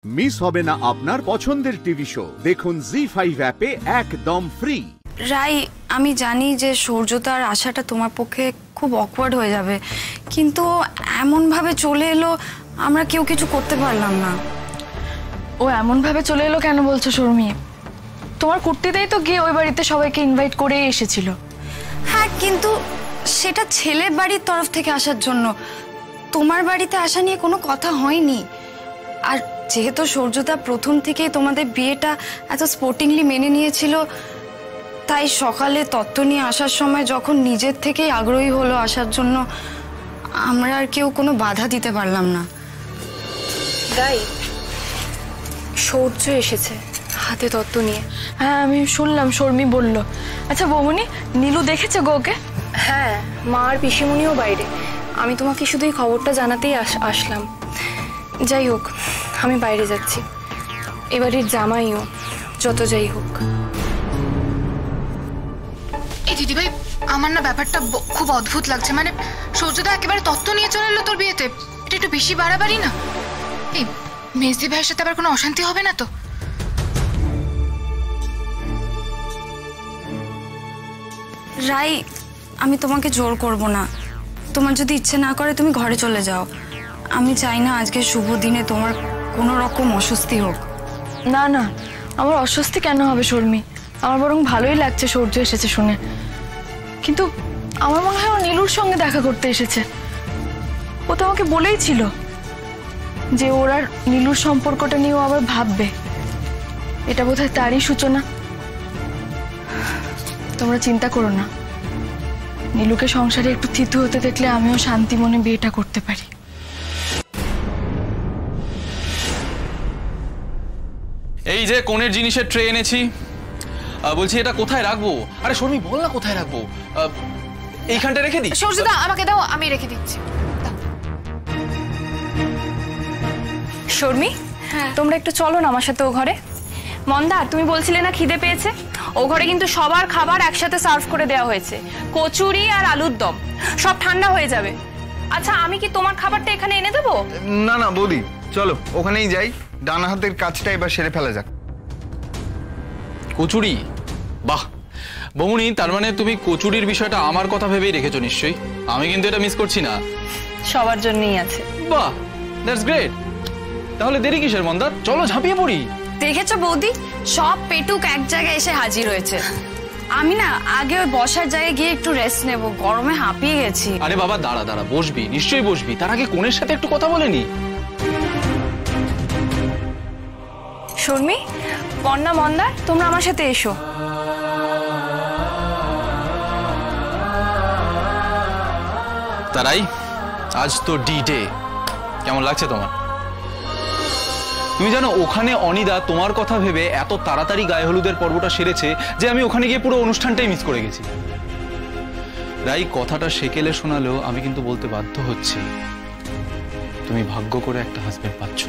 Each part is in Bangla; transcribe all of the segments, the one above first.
মিস হবে না আপনার পছন্দের টিভি শো। দেখুন জি5 অ্যাপে একদম ফ্রি। রাই, আমি জানি যে সূর্যতার আশাটা তোমার পক্ষে খুব অকওয়ার্ড হয়ে যাবে, কিন্তু এমনভাবে চলে এলো আমরা কেউ কিছু করতে পারলাম না। ও এমনভাবে চলে এলো কেন বলছো শর্মি? তোমার কুর্তিতেই তো গিয়ে ওই বাড়িতে সবাইকে ইনভাইট করে এসেছিল। হ্যাঁ, কিন্তু সেটা ছেলের বাড়ির তরফ থেকে আসার জন্য, তোমার বাড়িতে আসা নিয়ে কোনো কথা হয়নি। আর যেহেতু সূর্যদা প্রথম থেকেই তোমাদের বিয়েটা এত স্পোর্টিংলি মেনে নিয়েছিল, তাই সকালে তত্ত্ব নিয়ে আসার সময় যখন নিজের থেকেই আগ্রহী হলো আসার জন্য, আমরা আর কেউ কোনো বাধা দিতে পারলাম না। তাই সূর্য এসেছে হাতে তত্ত্ব নিয়ে। হ্যাঁ, আমি শুনলাম, শর্মি বলল। আচ্ছা বৌমনি, নীলু দেখেছে গো ওকে? হ্যাঁ, মা আর পিসিমণিও বাইরে। আমি তোমাকে শুধু এই খবরটা জানাতেই আসলাম। যাই হোক, আমি বাইরে যাচ্ছি। এবারের জামাইও যত যাই হোক। এই দিদিভাই, আমার না ব্যাপারটা খুব অদ্ভুত লাগছে। মানে সূর্যদা একেবারে তত্ত্ব নিয়ে চলে এলো তোর বিয়েতে, এটা একটু বেশি বাড়াবাড়ি না? এই মেজদি ভাইয়ের সাথে আবার কোনো অশান্তি হবে না তো? রাই, আমি তোমাকে জোর করব না। তোমার যদি ইচ্ছে না করে তুমি ঘরে চলে যাও। আমি চাই না আজকে শুভ দিনে তোমার কোনো রকম অস্বস্তি হোক। না না, আমার অস্বস্তি কেন হবে শর্মি? আমার বরং ভালোই লাগছে সূর্য এসেছে শুনে। কিন্তু আমার মনে হয় ও নীলুর সঙ্গে দেখা করতে এসেছে। ও তো আমাকে বলেই ছিল যে ওর আর নীলুর সম্পর্কটা নিয়েও আবার ভাববে। এটা বোধহয় তারই সূচনা। তোমরা চিন্তা করো না, নীলুকে সংসারে একটু থিতু হতে দেখলে আমিও শান্তি মনে বিয়েটা করতে পারি। এই যে কোণের জিনিসের ট্রে এনেছি, বলছি এটা কোথায় রাখবো? আরে শর্মি বল না কোথায় রাখবো। এইখানটা রেখে দিই। সূর্যদা আমাকে দাও, আমি রেখে দিচ্ছি। শর্মি, তোমরা একটু চলো না আমার সাথে ও ঘরে। মন্দার, তুমি বলছিলে না খিদে পেয়েছে? ও ঘরে কিন্তু সবার খাবার একসাথে সার্ভ করে দেওয়া হয়েছে। কচুরি আর আলুর দম, সব ঠান্ডা হয়ে যাবে। আচ্ছা, আমি কি তোমার খাবারটা এখানে এনে দেবো? না না বৌদি, চলো ওখানেই যাই। ডান হাতের কাজটা এবার সেরে ফেলা যাক। কচুরি? বাহ বৌনি, তার মানে তুমি কচুরির বিষয়টা আমার কথা ভেবেই রেখেছো নিশ্চয়ই। আমি কিন্তু এটা মিস করছি না। সবার জন্যই আছে। বাহ, দ্যাটস গ্রেট। তাহলে দেরি কিসের মন্দার, চলো ঝাঁপিয়ে পড়ি। দেখেছো বৌদি, সব পেটুক এক জায়গায় এসে হাজির হয়েছে। আমি না আগে ওই বসার জায়গায় গিয়ে একটু রেস্ট নেব, গরমে হাঁপিয়ে গেছি। আরে বাবা দাঁড়া দাঁড়া, বসবি, নিশ্চয়ই বসবি। তার আগে কোণের সাথে একটু কথা বলে নি। শর্মি, কন্যা, মন্দার, তোমরা আমার সাথে এসো। তারাই, আজ তো ডি ডে। কেমন লাগছে তোমার? তুমি জানো ওখানে অনিদা তোমার কথা ভেবে এত তাড়াতাড়ি গায়ে হলুদের পর্বটা সেরেছে যে আমি ওখানে গিয়ে পুরো অনুষ্ঠানটাই মিস করে গেছি। রাই কথাটা সেকেলে শোনালেও আমি কিন্তু বলতে বাধ্য হচ্ছি, তুমি ভাগ্য করে একটা হাজবেন্ড পাচ্ছ।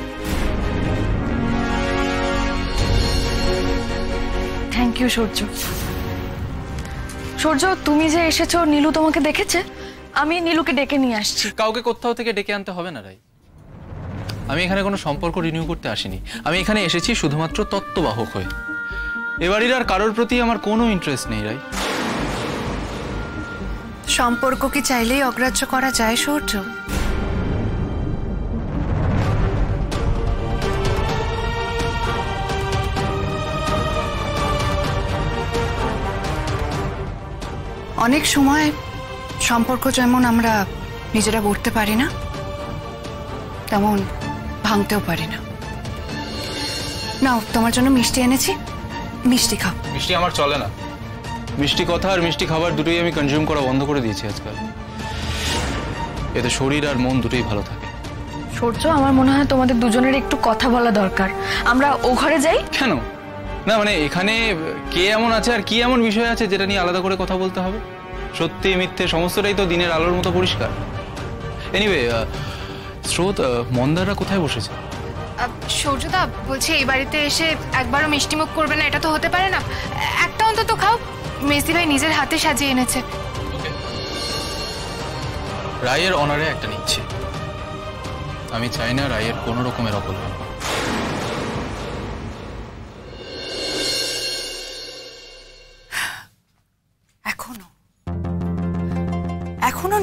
থ্যাংক ইউ সূর্য। সূর্য, তুমি যে এসেছো, নীলু তোমাকে দেখেছে? আমি নীলুকে ডেকে নিয়ে আসছি। কাউকে কোথাও থেকে ডেকে আনতে হবে না রাই। আমি এখানে কোনো সম্পর্ক রিনিউ করতে আসিনি। আমি এখানে এসেছি শুধুমাত্র তত্ত্ববাহক হয়ে। এবাড়ির আর কারোর প্রতি আমার কোনো ইন্টারেস্ট নেই রাই। সম্পর্ক কি চাইলেই অগ্রাহ্য করা যায় সূর্য? অনেক সময় সম্পর্ক যেমন আমরা নিজেরা গড়তে পারি না, তেমন ভাঙতেও পারি না। নাও, তোমার জন্য মিষ্টি এনেছি, মিষ্টি খাও। মিষ্টি আমার চলে না। মিষ্টি কথা আর মিষ্টি খাবার দুটোই আমি কনজিউম করা বন্ধ করে দিয়েছি আজকাল। এতে শরীর আর মন দুটোই ভালো থাকে। সূর্য, আমার মনে হয় তোমাদের দুজনের একটু কথা বলা দরকার। আমরা ও ঘরে যাই। কেন? না মানে এখানে কে এমন আছে আর কি এমন বিষয় আছে যেটা নিয়ে আলাদা করে কথা বলতে হবে? সত্যি মিথ্যে সমস্তটাই তো দিনের আলোর মতো পরিষ্কার। এনিওয়ে, স্রোত, মন্দাররা কোথায় বসেছে? সূর্যদা, বলছি এই বাড়িতে এসে একবারও মিষ্টিমুখ করবে না, এটা তো হতে পারে না। একটা অন্তত খাও, মেজদি ভাই নিজের হাতে সাজিয়ে এনেছে। রায়ের অনারে একটা নিচ্ছি। আমি চাই না রায়ের কোনো রকমের অকল্যাণ।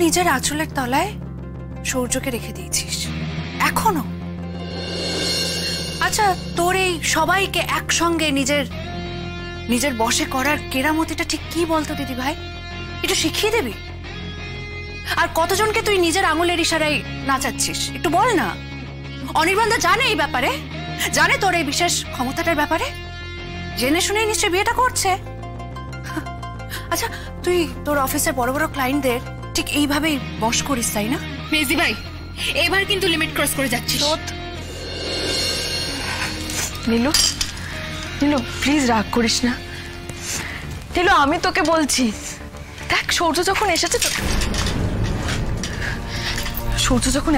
নিজের আঁচলের তলায় সূর্যকে রেখে দিয়েছিস, এখনো। আচ্ছা, তোর এই সবাইকে একসঙ্গে নিজের বশে করার কেরামতিটা ঠিক কি বলতো দিদি ভাই? একটু শিখিয়ে দিবি? আর কতজনকে তুই নিজের আঙুলের ইশারায় নাচাচ্ছিস একটু বল না। অনির্বাণদা জানে এই ব্যাপারে, জানে তোর এই বিশেষ ক্ষমতাটার ব্যাপারে, জেনে শুনেই নিশ্চয় বিয়েটা করছে। আচ্ছা, তুই তোর অফিসের বড় বড় ক্লায়েন্টদের ঠিক এইভাবেই বশ করিস, তাই না? মেজি ভাই, এবার কিন্তু লিমিট ক্রস করে যাচ্ছিস। নীলু, নীলু প্লিজ রাগ করিস না। নীলু আমি তোকে বলছি, দেখ সূর্য যখন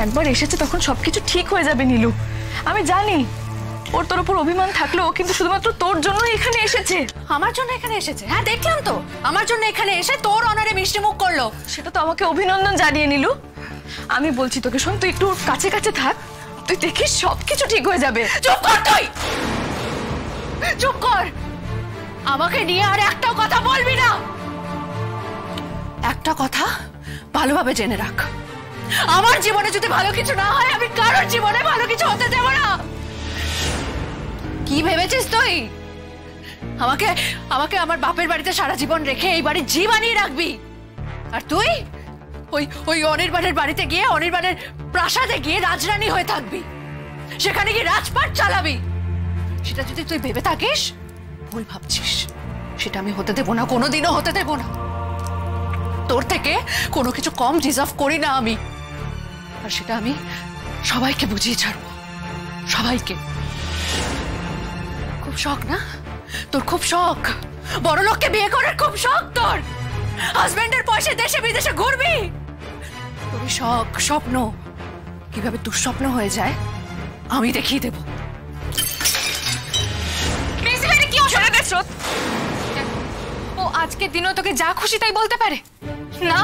একবার এসেছে তখন সবকিছু ঠিক হয়ে যাবে নীলু। আমি জানি ওর তোর উপর অভিমান থাকলেও কিন্তু শুধুমাত্র তোর জন্য এখানে এসেছে। আমার জন্য এখানে এসেছে? হ্যাঁ দেখলাম তো, আমার জন্য এখানে এসে তোর অনারে মিষ্টি মুখ করলো। সেটা তো আমাকে অভিনন্দন জানিয়ে নীলু। আমি বলছি তোকে, শোন তুই একটু কাছে কাছে থাক, তুই দেখিস সবকিছু ঠিক হয়ে যাবে। চুপ কর তুই, চুপ কর। আমাকে নিয়ে আর একটাও কথা বলবি না। একটা কথা ভালোভাবে জেনে রাখ, আমার জীবনে যদি ভালো কিছু না হয় আমি কারোর জীবনে ভালো কিছু হতে দেব না। কি ভেবেছিস তুই আমাকে আমার বাপের বাড়িতে সারা জীবন রেখে এই বাড়ি জি বানিয়ে রাখবি? আর তুই ওই অনির্বাণের বাড়িতে গিয়ে, অনির্বাণের প্রাসাদে গিয়ে রাজরানী হয়ে থাকবি, সেখানে গিয়ে রাজপাট চালাবি। সেটা যদি তুই ভেবে থাকিস, ভুল ভাবছিস। সেটা আমি হতে দেব না, কোনোদিনও হতে দেব না। তোর থেকে কোনো কিছু কম ডিজার্ভ করি না আমি, আর সেটা আমি সবাইকে বুঝিয়ে ছাড়বো, সবাইকে। খুব শখ না তোর? খুব শখ, বড় লোককে বিয়ে করার খুব শখ তোর। হাজবেন্ডের পয়সা দেশে বিদেশে ঘুরবি। তোর শখ, স্বপ্ন কিভাবে দুঃস্বপ্ন হয়ে যায় আমি দেখিয়ে দেব। ও আজকের দিনও তোকে যা খুশি তাই বলতে পারে না?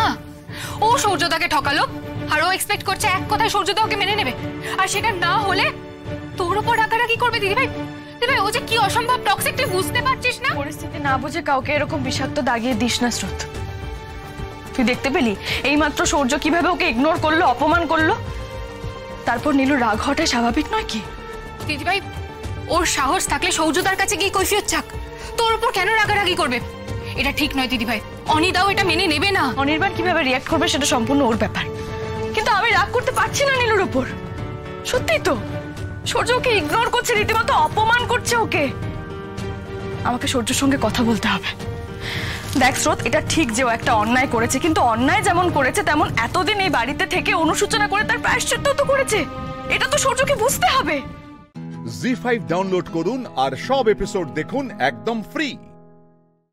ও সূর্যদাকে ঠকালো আর ও এক্সপেক্ট করছে এক কথায় সূর্যদা ওকে মেনে নেবে, আর সেটা না হলে তোর উপর রাগারাগি করবে। দিদি ভাই, ও যে কি অসম্ভব টক্সিক তুই বুঝতে পারছিস না? পরিস্থিতি না বুঝে কাউকে এরকম বিষাক্ত দাগিয়ে দিস না স্রোত। তুই দেখতে পেলি এইমাত্র সূর্য কিভাবে ওকে ইগনোর করলো, অপমান করলো। তারপর নীলু রাগ হওয়াটাই স্বাভাবিক নয় কি? দিদি ভাই, ওর সাহস থাকলে সৌজদার কাছে গিয়ে কৈফিয়ত চাক, তোর উপর কেন রাগারাগি করবে? এটা ঠিক নয় দিদি ভাই, অনিদাও এটা মেনে নেবে না। অনির্বাণ কিভাবে রিয়াক্ট করবে সেটা সম্পূর্ণ ওর ব্যাপার, কিন্তু আমি রাগ করতে পারছি না নীলুর উপর। সত্যি তো সূর্য ওকে ইগনোর করছে, রীতিমতো অপমান করছে ওকে। আমাকে সূর্যের সঙ্গে কথা বলতে হবে। দেখ স্রোত, এটা ঠিক যে ও একটা অন্যায় করেছে, কিন্তু অন্যায় যেমন করেছে তেমন এতদিন এই বাড়িতে থেকে অনুশোচনা করে তার প্রায়শ্চিত্ত তো করেছে। এটা তো সূর্যকে বুঝতে হবে। জি5 ডাউনলোড করুন আর সব এপিসোড দেখুন একদম ফ্রি।